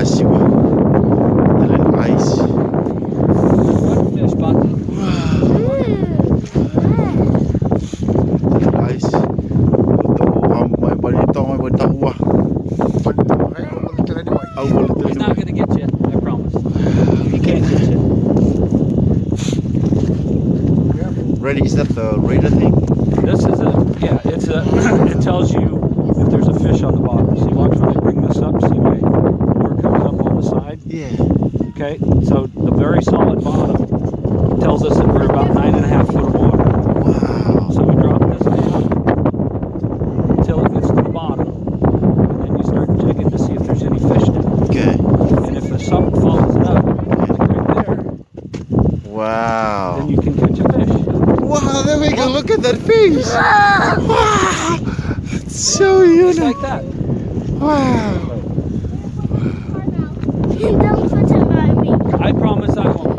Siwa. Delaniwai. Fish, Bucky. Delaniwai. May balito, may batawa. He's not going to get you, I promise. He can't get you. Ready? Is that the radar thing? This is it tells you if there's a fish on the bottom. See, watch when I bring this up, see where it comes up on the side? Yeah. Okay, so the very solid bottom tells us that we're about 9.5 foot of water. Wow. So we drop this down until it gets to the bottom, and then you start jigging to see if there's any fish in it. Okay. And if there's something follows it up, like right there, Wow. then you can catch a fish. Wow, there we go. Look at that fish. Wow. It's so Just unique. like that. Wow. Don't put it on me. I promise I won't.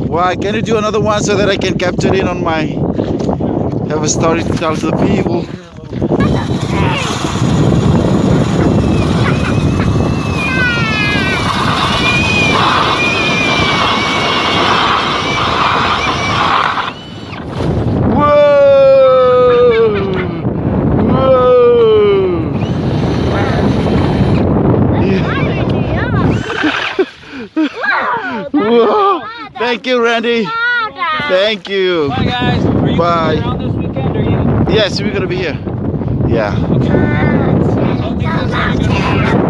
Why can you do another one so that I can capture it on my have a story to tell to the people? Whoa. Thank you, Randy. Thank you. Bye, guys. Are you Bye. around this weekend, or you? Yes, we're gonna be here. Yeah. Okay. I don't think that's very good.